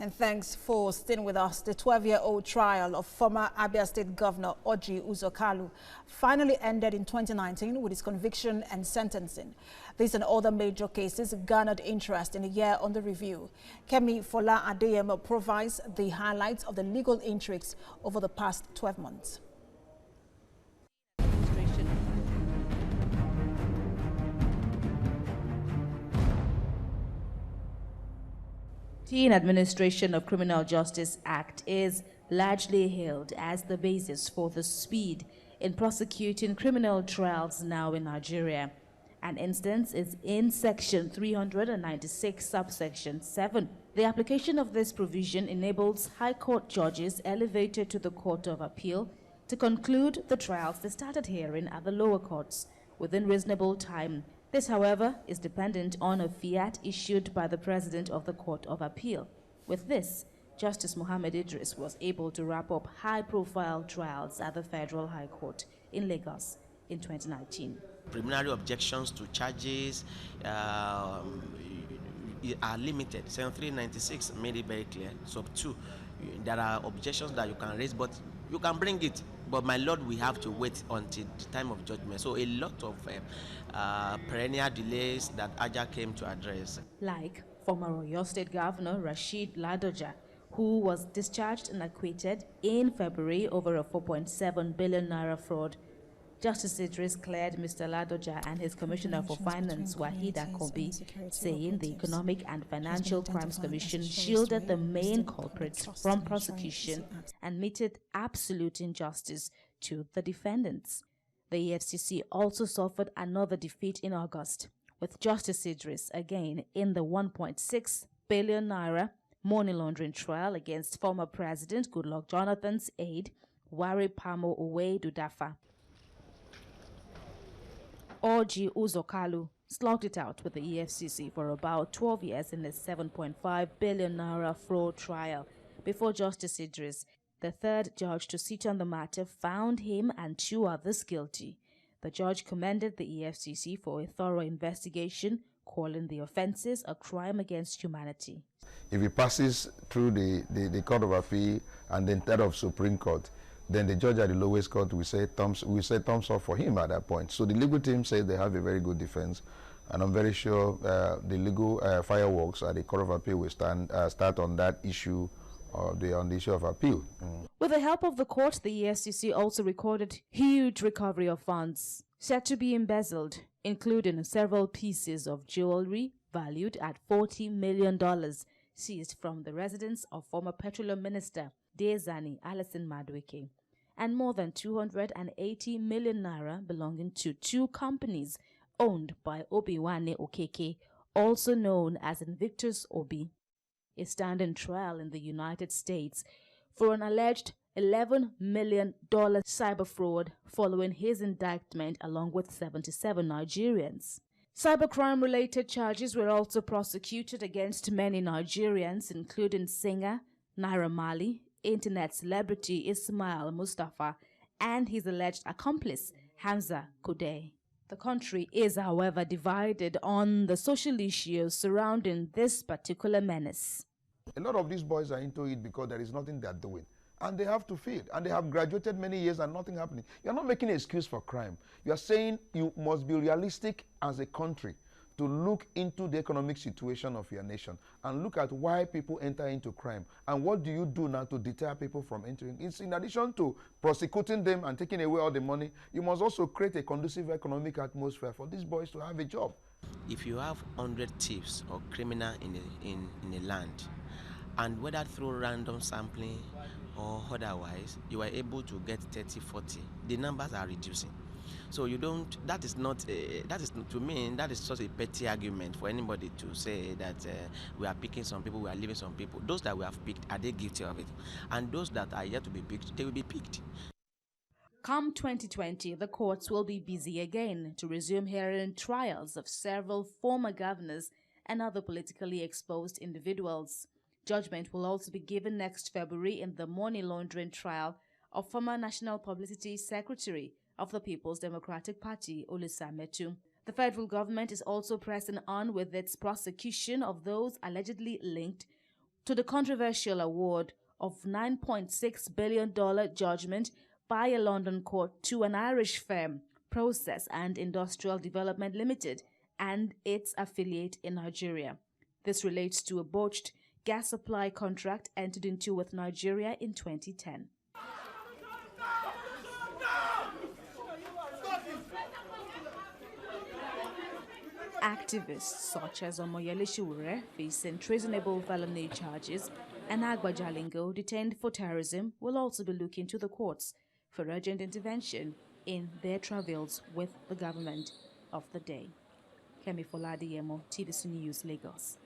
And thanks for staying with us. The 12-year-old trial of former Abia State Governor Orji Uzor Kalu finally ended in 2019 with his conviction and sentencing. These and other major cases garnered interest in the year under review. Kemi Fola-Adeyemo provides the highlights of the legal intrigues over the past 12 months. The Administration of Criminal Justice Act is largely hailed as the basis for the speed in prosecuting criminal trials now in Nigeria. An instance is in Section 396, subsection 7. The application of this provision enables High Court judges elevated to the Court of Appeal to conclude the trials they started hearing at the lower courts within reasonable time. This, however, is dependent on a fiat issued by the President of the Court of Appeal. With this, Justice Mohammed Idris was able to wrap up high-profile trials at the Federal High Court in Lagos in 2019. Preliminary objections to charges are limited. Section 396 made it very clear. Sub 2, there are objections that you can raise, but you can bring it. But my lord, we have to wait until the time of judgment. So a lot of perennial delays that Aja came to address. Like former Oyo State Governor Rashid Ladoja, who was discharged and acquitted in February over a 4.7 billion naira fraud. Justice Idris cleared Mr. Ladoja and his Commissioner for Finance, Wahid Akobi, saying the Economic and Financial Crimes Commission shielded the main culprits from prosecution and meted absolute injustice to the defendants. The EFCC also suffered another defeat in August, with Justice Idris again in the 1.6 billion naira money laundering trial against former President Goodluck Jonathan's aide, Wari Pamo Uwe-Dudafa. Orji Uzor Kalu slogged it out with the EFCC for about 12 years in the 7.5 billion naira fraud trial before Justice Idris, the third judge to sit on the matter, found him and 2 others guilty. The judge commended the EFCC for a thorough investigation, calling the offences a crime against humanity. If it passes through the Court of Appeal and then that of Supreme Court, then the judge at the lowest court will say thumbs up for him at that point. So the legal team says they have a very good defense, and I'm very sure the legal fireworks at the Court of Appeal will start on that issue, on the issue of appeal. With the help of the court, the EFCC also recorded huge recovery of funds said to be embezzled, including several pieces of jewelry valued at $40 million seized from the residence of former Petroleum Minister Diezani Alison Madueke, and more than 280 million naira belonging to 2 companies owned by Obiwane Okeke, also known as Invictus Obi, is standing trial in the United States for an alleged $11 million cyber fraud following his indictment along with 77 Nigerians. Cybercrime-related charges were also prosecuted against many Nigerians, including singer Naira Marley, internet celebrity Ismail Mustafa, and his alleged accomplice Hamza Kudai. The country is, however, divided on the social issues surrounding this particular menace. A lot of these boys are into it because there is nothing they're doing, and they have to feed, and they have graduated many years and nothing happening. You're not making an excuse for crime. You're saying you must be realistic as a country to look into the economic situation of your nation and look at why people enter into crime, and what do you do now to deter people from entering. It's in addition to prosecuting them and taking away all the money, you must also create a conducive economic atmosphere for these boys to have a job. If you have 100 thieves or criminals in a land, and whether through random sampling or otherwise, you are able to get 30, 40, the numbers are reducing. So you don't, that is to me, that is just a petty argument for anybody to say that we are picking some people, we are leaving some people. Those that we have picked, are they guilty of it? And those that are yet to be picked, they will be picked. Come 2020, the courts will be busy again to resume hearing trials of several former governors and other politically exposed individuals. Judgment will also be given next February in the money laundering trial of former National Publicity Secretary of the People's Democratic Party, Olisa Metu. The federal government is also pressing on with its prosecution of those allegedly linked to the controversial award of $9.6 billion judgment by a London court to an Irish firm, Process and Industrial Development Limited, and its affiliate in Nigeria. This relates to a botched gas supply contract entered into with Nigeria in 2010. Activists such as Omoyele Sowore, facing treasonable felony charges, and Agba Jalingo, detained for terrorism, will also be looking to the courts for urgent intervention in their travails with the government of the day. Kemi Fola-Adeyemo, TVC News, Lagos.